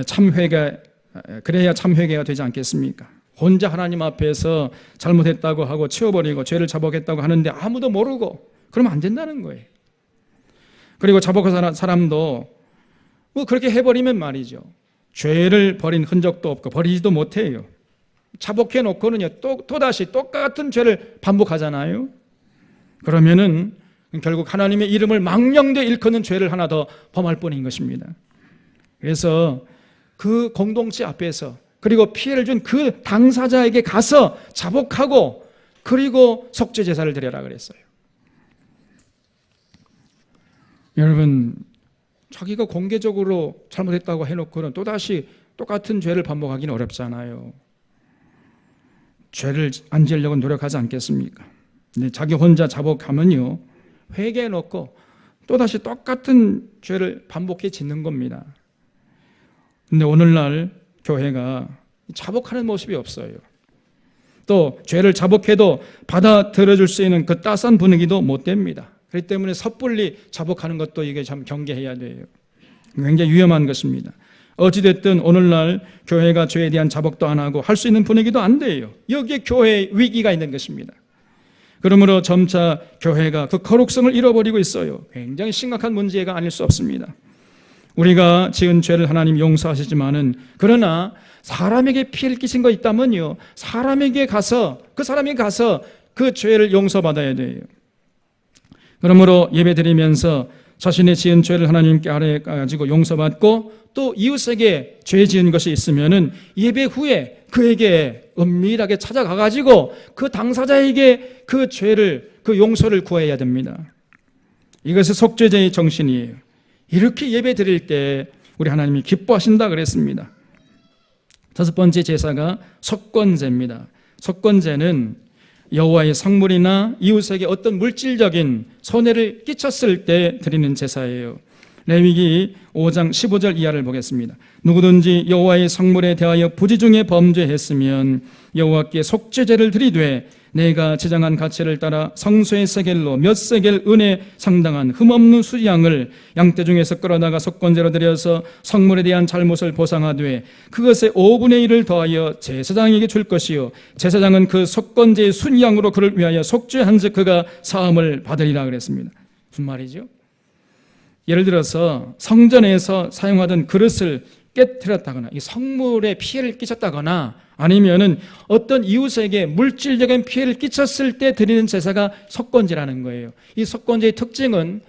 Speaker 1: 참회가, 그래야 참회개가 되지 않겠습니까? 혼자 하나님 앞에서 잘못했다고 하고 치워버리고 죄를 자복했다고 하는데 아무도 모르고 그러면 안 된다는 거예요. 그리고 자복한 사람도 뭐 그렇게 해버리면 말이죠, 죄를 버린 흔적도 없고 버리지도 못해요. 자복해놓고는요 또다시 똑같은 죄를 반복하잖아요. 그러면은 결국 하나님의 이름을 망령되이 일컫는 죄를 하나 더 범할 뿐인 것입니다. 그래서 그 공동체 앞에서 그리고 피해를 준 그 당사자에게 가서 자복하고 그리고 속죄 제사를 드려라 그랬어요. 여러분, 자기가 공개적으로 잘못했다고 해놓고는 또다시 똑같은 죄를 반복하기는 어렵잖아요. 죄를 안 지으려고 노력하지 않겠습니까? 근데 자기 혼자 자복하면요 회개해놓고 또다시 똑같은 죄를 반복해 짓는 겁니다. 근데 오늘날 교회가 자복하는 모습이 없어요. 또 죄를 자복해도 받아들여줄 수 있는 그 따스한 분위기도 못 됩니다. 그렇기 때문에 섣불리 자복하는 것도 이게 참 경계해야 돼요. 굉장히 위험한 것입니다. 어찌됐든 오늘날 교회가 죄에 대한 자복도 안 하고 할 수 있는 분위기도 안 돼요. 여기에 교회의 위기가 있는 것입니다. 그러므로 점차 교회가 그 거룩성을 잃어버리고 있어요. 굉장히 심각한 문제가 아닐 수 없습니다. 우리가 지은 죄를 하나님 용서하시지만은 그러나 사람에게 피해를 끼친 거 있다면요 사람에게 가서 그 죄를 용서받아야 돼요. 그러므로 예배드리면서 자신의 지은 죄를 하나님께 아뢰가지고 용서받고 또 이웃에게 죄 지은 것이 있으면은 예배 후에 그에게 은밀하게 찾아가가지고 그 당사자에게 그 죄를, 그 용서를 구해야 됩니다. 이것이 속죄제의 정신이에요. 이렇게 예배 드릴 때 우리 하나님이 기뻐하신다 그랬습니다. 다섯 번째 제사가 속건제입니다. 속건제는 여호와의 성물이나 이웃에게 어떤 물질적인 손해를 끼쳤을 때 드리는 제사예요. 레위기 5장 15절 이하를 보겠습니다. 누구든지 여호와의 성물에 대하여 부지 중에 범죄했으면 여호와께 속죄제를 드리되 내가 지정한 가치를 따라 성소의 세겔로 몇 세겔 은에 상당한 흠없는 수양을 양떼 중에서 끌어다가 속건제로 드려서 성물에 대한 잘못을 보상하되 그것의 5분의 1을 더하여 제사장에게 줄 것이요 제사장은 그 속건제의 순양으로 그를 위하여 속죄한즉 그가 사함을 받으리라 그랬습니다. 무슨 말이죠? 예를 들어서 성전에서 사용하던 그릇을 깨뜨렸다거나 이 성물에 피해를 끼쳤다거나 아니면은 어떤 이웃에게 물질적인 피해를 끼쳤을 때 드리는 제사가 속건제라는 거예요. 이 속건제의 특징은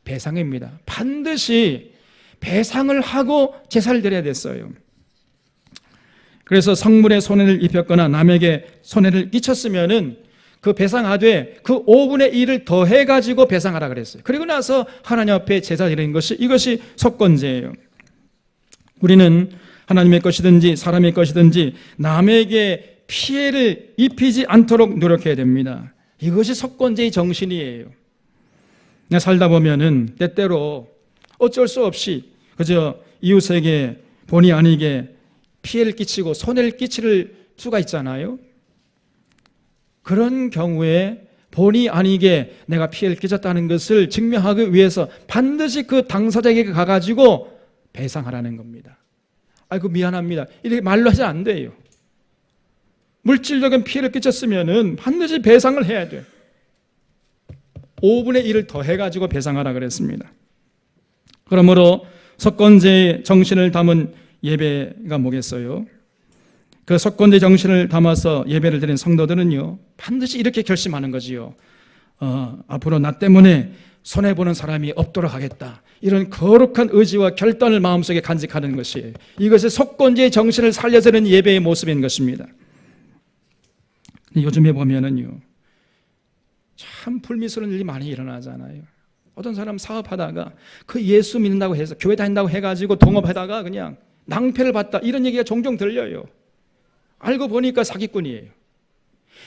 Speaker 1: 배상입니다. 반드시 배상을 하고 제사를 드려야 됐어요. 그래서 성물에 손해를 입혔거나 남에게 손해를 끼쳤으면은 그 배상하되 그 5분의 1을 더해가지고 배상하라 그랬어요. 그리고 나서 하나님 앞에 제사 드리는 것이 이것이 속건제예요. 우리는 하나님의 것이든지 사람의 것이든지 남에게 피해를 입히지 않도록 노력해야 됩니다. 이것이 속건제의 정신이에요. 살다 보면은 때때로 어쩔 수 없이 그저 이웃에게 본의 아니게 피해를 끼치고 손해를 끼칠 수가 있잖아요. 그런 경우에 본의 아니게 내가 피해를 끼쳤다는 것을 증명하기 위해서 반드시 그 당사자에게 가가지고 배상하라는 겁니다. 아이고 미안합니다. 이렇게 말로 하지 안 돼요. 물질적인 피해를 끼쳤으면은 반드시 배상을 해야 돼요. 5분의 1을 더해가지고 배상하라 그랬습니다. 그러므로 석권제의 정신을 담은 예배가 뭐겠어요? 그 석권제 정신을 담아서 예배를 드린 성도들은요, 반드시 이렇게 결심하는 거지요. 앞으로 나 때문에 손해보는 사람이 없도록 하겠다. 이런 거룩한 의지와 결단을 마음속에 간직하는 것이에요. 이것이 석권제의 정신을 살려서는 예배의 모습인 것입니다. 요즘에 보면은요, 참 불미스러운 일이 많이 일어나잖아요. 어떤 사람 사업하다가 그 예수 믿는다고 해서 교회 다닌다고 해가지고 동업하다가 그냥 낭패를 봤다, 이런 얘기가 종종 들려요. 알고 보니까 사기꾼이에요.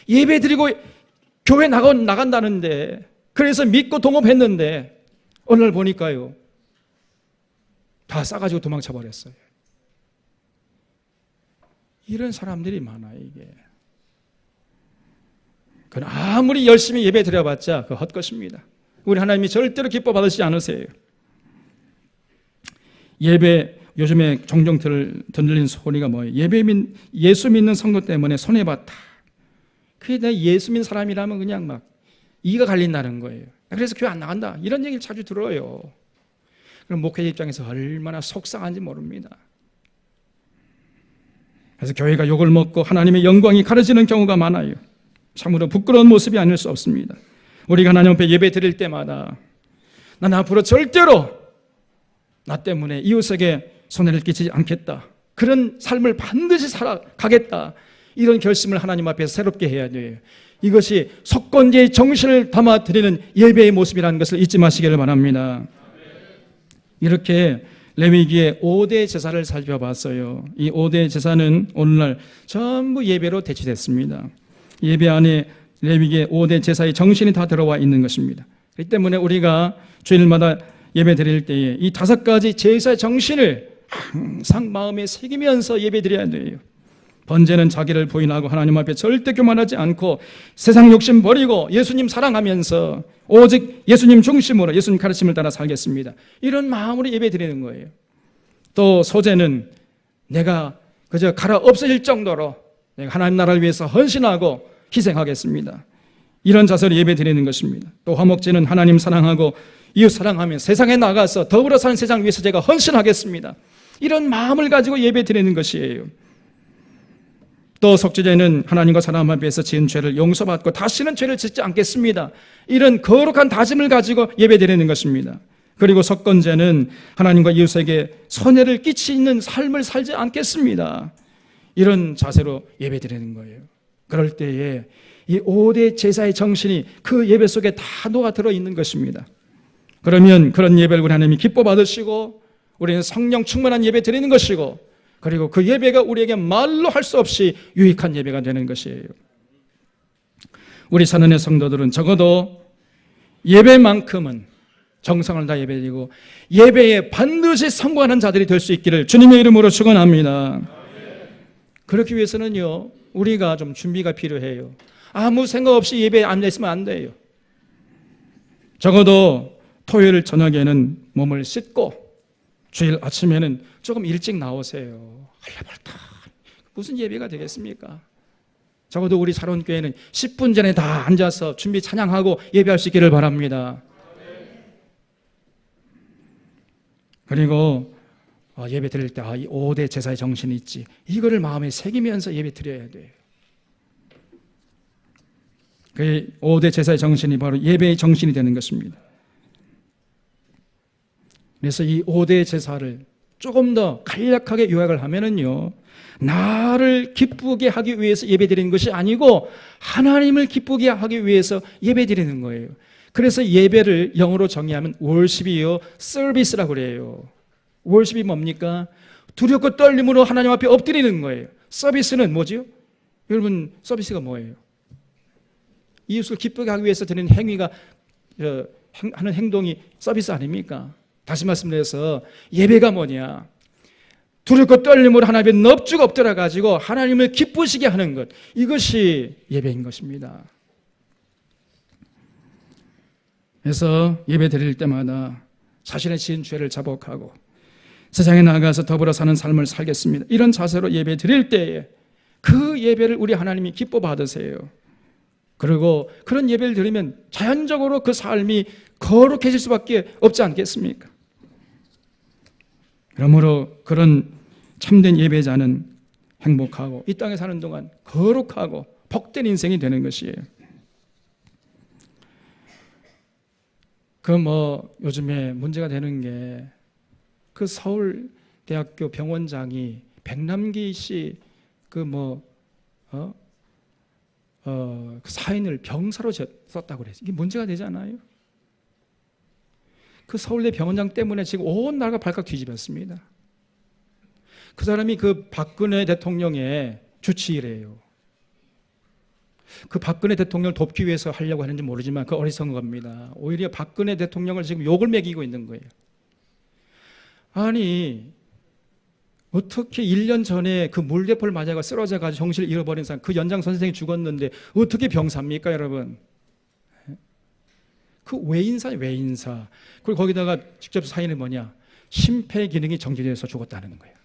Speaker 1: 예배 드리고 교회 나간다는데, 그래서 믿고 동업했는데 어느 날 보니까요, 다 싸가지고 도망쳐 버렸어요. 이런 사람들이 많아요. 이게 그건 아무리 열심히 예배 드려봤자 그 헛것입니다. 우리 하나님이 절대로 기뻐 받으시지 않으세요. 예배, 요즘에 종종 들리는 소리가 뭐예요? 예수 믿는 성도 때문에 손해봤다. 그게 내가 예수 믿는 사람이라면 그냥 막 이가 갈린다는 거예요. 그래서 교회 안 나간다, 이런 얘기를 자주 들어요. 그럼 목회자 입장에서 얼마나 속상한지 모릅니다. 그래서 교회가 욕을 먹고 하나님의 영광이 가려지는 경우가 많아요. 참으로 부끄러운 모습이 아닐 수 없습니다. 우리가 하나님 앞에 예배 드릴 때마다 나는 앞으로 절대로 나 때문에 이웃에게 손해를 끼치지 않겠다, 그런 삶을 반드시 살아가겠다, 이런 결심을 하나님 앞에서 새롭게 해야 돼요. 이것이 석권제의 정신을 담아 드리는 예배의 모습이라는 것을 잊지 마시기를 바랍니다. 이렇게 레위기의 5대 제사를 살펴봤어요. 이 5대 제사는 오늘날 전부 예배로 대치됐습니다. 예배 안에 레위기의 5대 제사의 정신이 다 들어와 있는 것입니다. 그렇기 때문에 우리가 주일마다 예배 드릴 때에 이 5가지 제사의 정신을 항상 마음에 새기면서 예배 드려야 돼요. 번제는 자기를 부인하고 하나님 앞에 절대 교만하지 않고 세상 욕심 버리고 예수님 사랑하면서 오직 예수님 중심으로 예수님 가르침을 따라 살겠습니다, 이런 마음으로 예배 드리는 거예요. 또 소제는 내가 그저 갈아 없어질 정도로 내가 하나님 나라를 위해서 헌신하고 희생하겠습니다, 이런 자세로 예배 드리는 것입니다. 또 화목제는 하나님 사랑하고 이웃 사랑하며 세상에 나가서 더불어 사는 세상 위해서 제가 헌신하겠습니다, 이런 마음을 가지고 예배 드리는 것이에요. 또 속죄제는 하나님과 사람 앞에서 지은 죄를 용서받고 다시는 죄를 짓지 않겠습니다, 이런 거룩한 다짐을 가지고 예배 드리는 것입니다. 그리고 석권제는 하나님과 이웃에게 손해를 끼치는 삶을 살지 않겠습니다, 이런 자세로 예배 드리는 거예요. 그럴 때에 이 5대 제사의 정신이 그 예배 속에 다 녹아 들어있는 것입니다. 그러면 그런 예배를 우리 하나님이 기뻐 받으시고 우리는 성령 충만한 예배 드리는 것이고, 그리고 그 예배가 우리에게 말로 할 수 없이 유익한 예배가 되는 것이에요. 우리 산원의 성도들은 적어도 예배만큼은 정성을 다 예배드리고 예배에 반드시 성공하는 자들이 될 수 있기를 주님의 이름으로 축원합니다. 그렇기 위해서는요, 우리가 좀 준비가 필요해요. 아무 생각 없이 예배에 앉아있으면 안 돼요. 적어도 토요일 저녁에는 몸을 씻고 주일 아침에는 조금 일찍 나오세요. 헐레벌떡 무슨 예배가 되겠습니까? 적어도 우리 사론교회는 10분 전에 다 앉아서 준비 찬양하고 예배할 수 있기를 바랍니다. 그리고 예배 드릴 때 이 5대 제사의 정신이 있지, 이거를 마음에 새기면서 예배 드려야 돼요. 그 5대 제사의 정신이 바로 예배의 정신이 되는 것입니다. 그래서 이 5대 제사를 조금 더 간략하게 요약을 하면은요, 나를 기쁘게 하기 위해서 예배 드리는 것이 아니고 하나님을 기쁘게 하기 위해서 예배 드리는 거예요. 그래서 예배를 영어로 정의하면 월십이요, 서비스라고 그래요. 월십이 뭡니까? 두렵고 떨림으로 하나님 앞에 엎드리는 거예요. 서비스는 뭐지요? 여러분, 서비스가 뭐예요? 이웃을 기쁘게 하기 위해서 드리는 행위가 하는 행동이 서비스 아닙니까? 다시 말씀드려서 예배가 뭐냐? 두렵고 떨림으로 하나님 앞에 넙죽 엎드려 가지고 하나님을 기쁘시게 하는 것, 이것이 예배인 것입니다. 그래서 예배 드릴 때마다 자신의 지은 죄를 자복하고 세상에 나가서 더불어 사는 삶을 살겠습니다, 이런 자세로 예배 드릴 때에 그 예배를 우리 하나님이 기뻐 받으세요. 그리고 그런 예배를 드리면 자연적으로 그 삶이 거룩해질 수밖에 없지 않겠습니까? 그러므로 그런 참된 예배자는 행복하고 이 땅에 사는 동안 거룩하고 복된 인생이 되는 것이에요. 요즘에 문제가 되는 게 그 서울대학교 병원장이 백남기 씨 그 사인을 병사로 썼다고 그랬어요. 이게 문제가 되지 않아요? 그 서울대 병원장 때문에 지금 온 나라가 발칵 뒤집었습니다. 그 사람이 그 박근혜 대통령의 주치의래요. 그 박근혜 대통령을 돕기 위해서 하려고 하는지 모르지만 그 어리석은 겁니다. 오히려 박근혜 대통령을 지금 욕을 먹이고 있는 거예요. 아니, 어떻게 1년 전에 그 물대포를 맞아가 쓰러져가지고 정신을 잃어버린 사람, 그 연장 선생이 죽었는데 어떻게 병사입니까, 여러분? 그 외인사. 그리고 거기다가 직접 사인이 뭐냐? 심폐 기능이 정지돼서 죽었다는 거예요.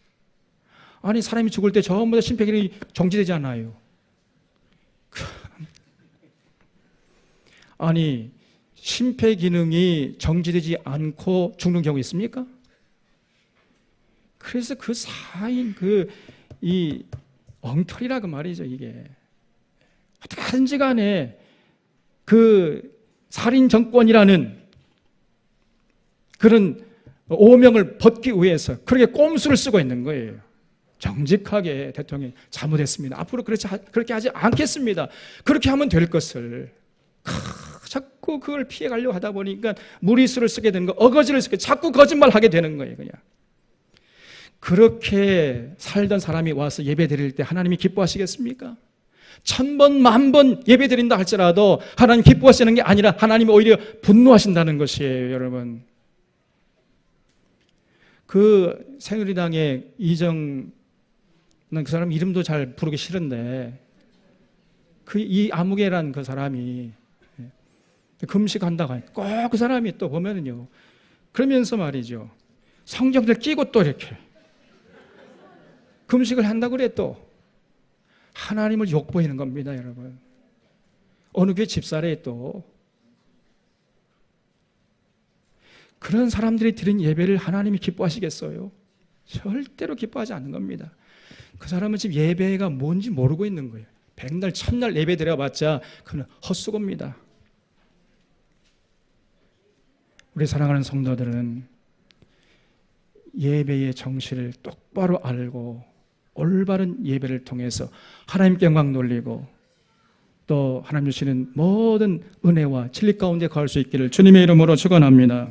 Speaker 1: 아니, 사람이 죽을 때 전부 다 심폐 기능이 정지되지 않아요. 아니, 심폐 기능이 정지되지 않고 죽는 경우 있습니까? 그래서 그 사인, 이 엉터리라고 말이죠, 이게. 어떻게 하든지 간에 그 살인 정권이라는 그런 오명을 벗기 위해서 그렇게 꼼수를 쓰고 있는 거예요. 정직하게 대통령이 잘못했습니다. 앞으로 그렇게 하지 않겠습니다. 그렇게 하면 될 것을 자꾸 그걸 피해가려고 하다 보니까 무리수를 쓰게 되는 거, 어거지를 쓰게 자꾸 거짓말하게 되는 거예요, 그냥. 그렇게 살던 사람이 와서 예배 드릴 때 하나님이 기뻐하시겠습니까? 1000번, 10,000번 예배 드린다 할지라도 하나님 기뻐하시는 게 아니라 하나님이 오히려 분노하신다는 것이에요, 여러분. 그 새누리당의 난 그 사람 이름도 잘 부르기 싫은데 이 아무개란 그 사람이 금식한다고 하니까 꼭 그 사람이 또 보면은요, 그러면서 말이죠, 성경들 끼고 또 이렇게 금식을 한다고 그래. 또 하나님을 욕보이는 겁니다, 여러분. 어느 교회 집사래. 또 그런 사람들이 드린 예배를 하나님이 기뻐하시겠어요? 절대로 기뻐하지 않는 겁니다. 그 사람은 지금 예배가 뭔지 모르고 있는 거예요. 100날 1000날 예배 드려봤자 그건 헛수고입니다. 우리 사랑하는 성도들은 예배의 정신을 똑바로 알고 올바른 예배를 통해서 하나님께 영광 돌리고 또 하나님 주시는 모든 은혜와 진리 가운데 거할 수 있기를 주님의 이름으로 축원합니다.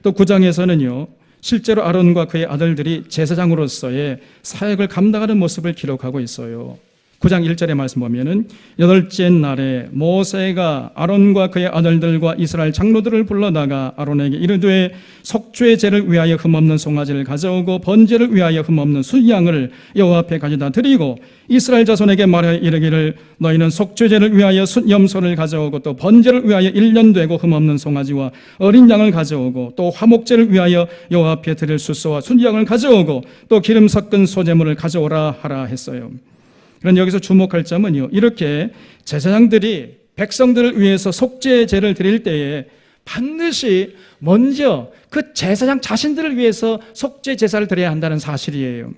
Speaker 1: 또 9장에서는요, 실제로 아론과 그의 아들들이 제사장으로서의 사역을 감당하는 모습을 기록하고 있어요. 9장 1절의 말씀 보면은 8째 날에 모세가 아론과 그의 아들들과 이스라엘 장로들을 불러다가 아론에게 이르되 속죄의 제를 위하여 흠없는 송아지를 가져오고 번제를 위하여 흠없는 순양을 여호와 앞에 가져다 드리고 이스라엘 자손에게 말하여 이르기를 너희는 속죄제를 위하여 순염소를 가져오고 또 번제를 위하여 1년 되고 흠없는 송아지와 어린 양을 가져오고 또 화목제를 위하여 여호와 앞에 드릴 숫소와 순양을 가져오고 또 기름 섞은 소제물을 가져오라 하라 했어요. 그런데 여기서 주목할 점은요, 이렇게 제사장들이 백성들을 위해서 속죄제를 드릴 때에 반드시 먼저 그 제사장 자신들을 위해서 속죄 제사를 드려야 한다는 사실이에요.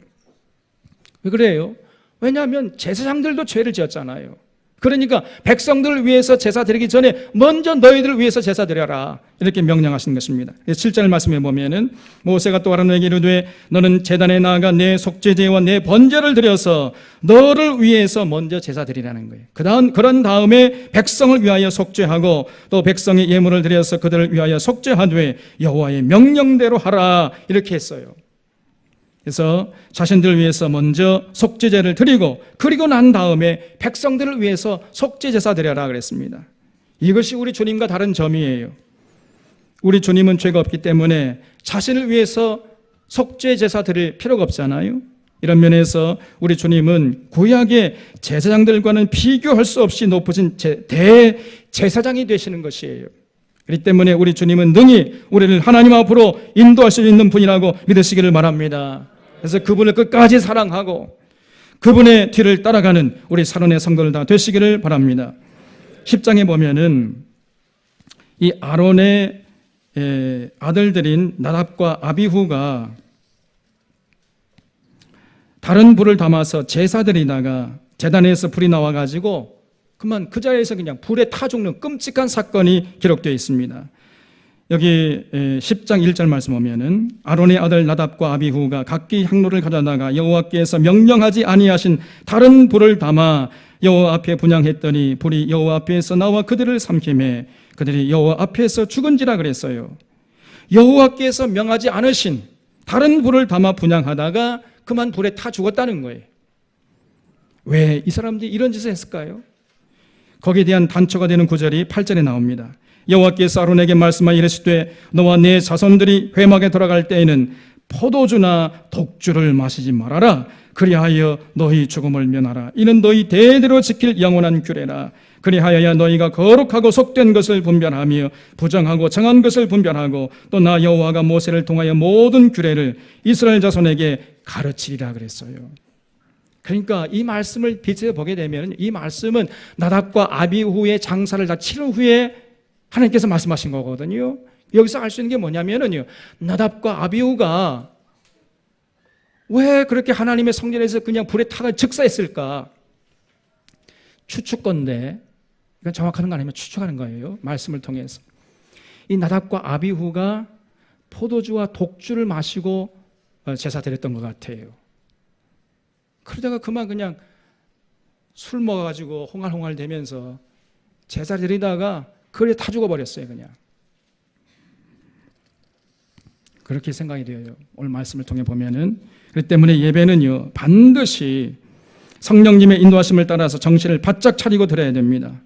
Speaker 1: 왜 그래요? 왜냐하면 제사장들도 죄를 지었잖아요. 그러니까 백성들을 위해서 제사 드리기 전에 먼저 너희들을 위해서 제사 드려라, 이렇게 명령하신 것입니다. 7절 말씀에 보면은 모세가 또 아론에게 이르되 너는 제단에 나아가 내 속죄제와 내 번제를 드려서 너를 위해서 먼저 제사 드리라는 거예요. 그런 다음에 백성을 위하여 속죄하고 또 백성의 예물을 드려서 그들을 위하여 속죄하되 여호와의 명령대로 하라, 이렇게 했어요. 그래서 자신들을 위해서 먼저 속죄제를 드리고 그리고 난 다음에 백성들을 위해서 속죄제사 드려라 그랬습니다. 이것이 우리 주님과 다른 점이에요. 우리 주님은 죄가 없기 때문에 자신을 위해서 속죄제사 드릴 필요가 없잖아요. 이런 면에서 우리 주님은 구약의 제사장들과는 비교할 수 없이 높으신 대제사장이 되시는 것이에요. 그렇기 때문에 우리 주님은 능히 우리를 하나님 앞으로 인도할 수 있는 분이라고 믿으시기를 바랍니다. 그래서 그분을 끝까지 사랑하고 그분의 뒤를 따라가는 우리 사론의 성도들 다 되시기를 바랍니다. 10장에 보면은 이 아론의 아들들인 나답과 아비후가 다른 불을 담아서 제사 드리다가 제단에서 불이 나와가지고 그만 그 자리에서 그냥 불에 타 죽는 끔찍한 사건이 기록되어 있습니다. 여기 10장 1절 말씀 보면은 아론의 아들 나답과 아비후가 각기 향로를 가져다가 여호와께서 명령하지 아니하신 다른 불을 담아 여호와 앞에 분향했더니 불이 여호와 앞에서 나와 그들을 삼키매 그들이 여호와 앞에서 죽은지라 그랬어요. 여호와께서 명하지 않으신 다른 불을 담아 분향하다가 그만 불에 타 죽었다는 거예요. 왜 이 사람들이 이런 짓을 했을까요? 거기에 대한 단초가 되는 구절이 8절에 나옵니다. 여호와께서 아론에게 말씀하여 이르시되 너와 네 자손들이 회막에 들어갈 때에는 포도주나 독주를 마시지 말아라. 그리하여 너희 죽음을 면하라. 이는 너희 대대로 지킬 영원한 규례라. 그리하여야 너희가 거룩하고 속된 것을 분별하며 부정하고 정한 것을 분별하고 또 나 여호와가 모세를 통하여 모든 규례를 이스라엘 자손에게 가르치리라 그랬어요. 그러니까 이 말씀을 비춰 보게 되면 이 말씀은 나답과 아비후의 장사를 다 치른 후에 하나님께서 말씀하신 거거든요. 여기서 알 수 있는 게 뭐냐면요, 나답과 아비후가 왜 그렇게 하나님의 성전에서 그냥 불에 타가 즉사했을까? 추측건데, 이건 정확한 거 아니면 추측하는 거예요. 말씀을 통해서. 이 나답과 아비후가 포도주와 독주를 마시고 제사 드렸던 것 같아요. 그러다가 그만 그냥 술 먹어가지고 홍알홍알 되면서 제사 드리다가 그래 타 죽어버렸어요. 그냥 그렇게 생각이 돼요. 오늘 말씀을 통해 보면은. 그렇기 때문에 예배는요 반드시 성령님의 인도하심을 따라서 정신을 바짝 차리고 드려야 됩니다.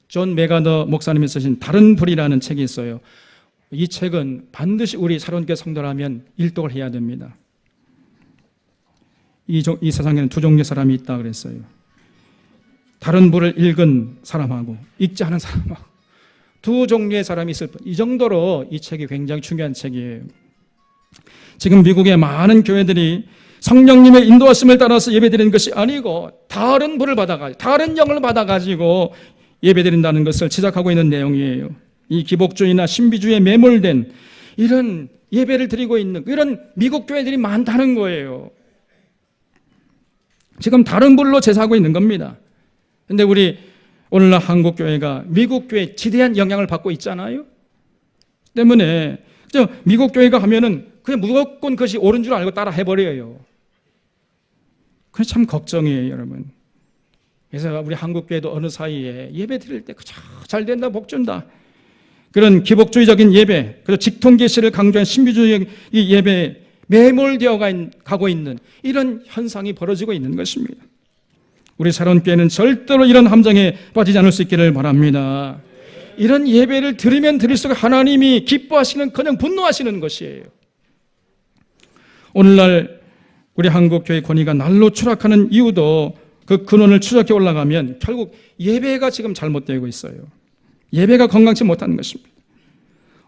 Speaker 1: 존 메가더 목사님이 쓰신 다른 불이라는 책이 있어요. 이 책은 반드시 우리 사론교회 성도라면 일독을 해야 됩니다. 이 세상에는 두 종류의 사람이 있다 그랬어요. 다른 불을 읽은 사람하고 읽지 않은 사람하고 두 종류의 사람이 있을 뿐. 이 정도로 이 책이 굉장히 중요한 책이에요. 지금 미국의 많은 교회들이 성령님의 인도하심을 따라서 예배드리는 것이 아니고 다른 불을 받아가지고 다른 영을 받아가지고 예배드린다는 것을 지적하고 있는 내용이에요. 이 기복주의나 신비주의에 매몰된 이런 예배를 드리고 있는 이런 미국 교회들이 많다는 거예요. 지금 다른 불로 제사하고 있는 겁니다. 그런데 우리 오늘날 한국 교회가 미국 교회에 지대한 영향을 받고 있잖아요. 때문에 미국 교회가 하면은 그냥 무조건 그것이 옳은 줄 알고 따라 해버려요. 그게 참 걱정이에요, 여러분. 그래서 우리 한국 교회도 어느 사이에 예배 드릴 때 잘 된다, 복 준다. 그런 기복주의적인 예배, 그리고 직통계시를 강조한 신비주의 예배에 매몰되어 가고 있는 이런 현상이 벌어지고 있는 것입니다. 우리 사론교회는 절대로 이런 함정에 빠지지 않을 수 있기를 바랍니다. 이런 예배를 드리면 드릴수록 하나님이 기뻐하시는 그냥 분노하시는 것이에요. 오늘날 우리 한국교회 권위가 날로 추락하는 이유도 그 근원을 추적해 올라가면 결국 예배가 지금 잘못되고 있어요. 예배가 건강치 못하는 것입니다.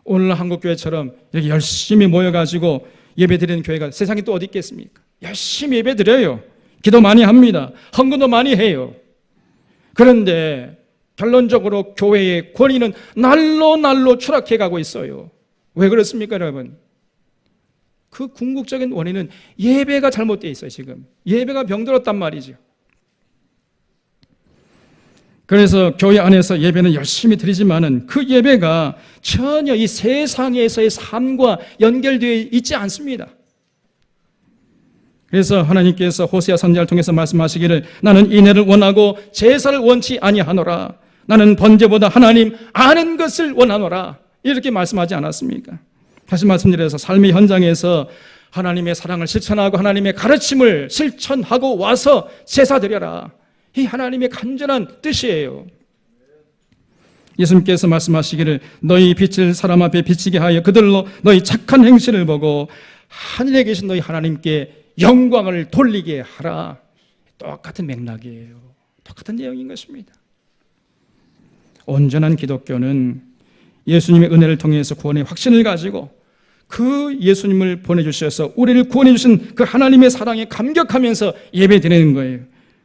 Speaker 1: 오늘날 한국교회처럼 이렇게 열심히 모여가지고 예배 드리는 교회가 세상에 또 어디 있겠습니까? 열심히 예배 드려요. 기도 많이 합니다. 헌금도 많이 해요. 그런데 결론적으로 교회의 권위는 날로 추락해 가고 있어요. 왜 그렇습니까, 여러분? 그 궁극적인 원인은 예배가 잘못되어 있어요. 지금 예배가 병들었단 말이죠. 그래서 교회 안에서 예배는 열심히 드리지만은 그 예배가 전혀 이 세상에서의 삶과 연결되어 있지 않습니다. 그래서 하나님께서 호세아 선지자를 통해서 말씀하시기를 나는 인애를 원하고 제사를 원치 아니하노라. 나는 번제보다 하나님 아는 것을 원하노라. 이렇게 말씀하지 않았습니까? 다시 말씀드려서 삶의 현장에서 하나님의 사랑을 실천하고 하나님의 가르침을 실천하고 와서 제사 드려라. 이 하나님의 간절한 뜻이에요. 예수님께서 말씀하시기를 너희 빛을 사람 앞에 비치게 하여 그들로 너희 착한 행실을 보고 하늘에 계신 너희 하나님께 영광을 돌리게 하라. 똑같은 맥락이에요. 똑같은 내용인 것입니다. 온전한 기독교는 예수님의 은혜를 통해서 구원의 확신을 가지고 그 예수님을 보내주셔서 우리를 구원해 주신 그 하나님의 사랑에 감격하면서 예배 드리는 거예요.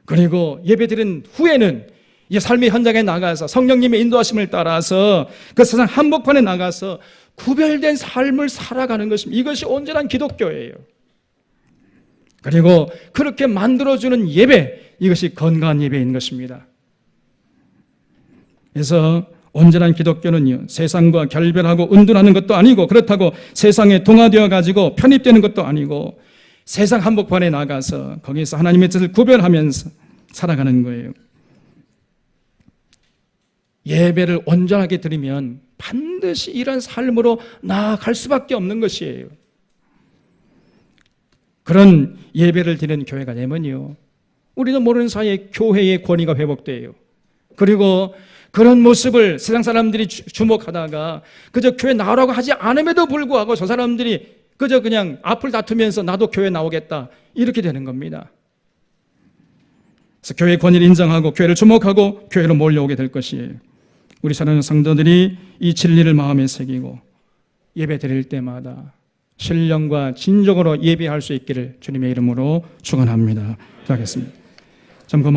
Speaker 1: 그리고 예배 드린 후에는 이 삶의 현장에 나가서 성령님의 인도하심을 따라서 그 세상 한복판에 나가서 구별된 삶을 살아가는 것입니다. 이것이 온전한 기독교예요. 그리고 그렇게 만들어주는 예배, 이것이 건강한 예배인 것입니다. 그래서 온전한 기독교는요, 세상과 결별하고 은둔하는 것도 아니고, 그렇다고 세상에 동화되어 가지고 편입되는 것도 아니고, 세상 한복판에 나가서 거기서 하나님의 뜻을 구별하면서 살아가는 거예요. 예배를 온전하게 드리면 반드시 이런 삶으로 나아갈 수밖에 없는 것이에요. 그런 예배를 드리는 교회가 되면요, 우리도 모르는 사이에 교회의 권위가 회복돼요. 그리고 그런 모습을 세상 사람들이 주목하다가 그저 교회 나오라고 하지 않음에도 불구하고 저 사람들이 그저 그냥 앞을 다투면서 나도 교회 나오겠다, 이렇게 되는 겁니다. 그래서 교회의 권위를 인정하고 교회를 주목하고 교회로 몰려오게 될 것이에요. 우리 사랑하는 성도들이 이 진리를 마음에 새기고 예배 드릴 때마다 신령과 진정으로 예배할 수 있기를 주님의 이름으로 축원합니다. 기도하겠습니다. 참 고맙습니다.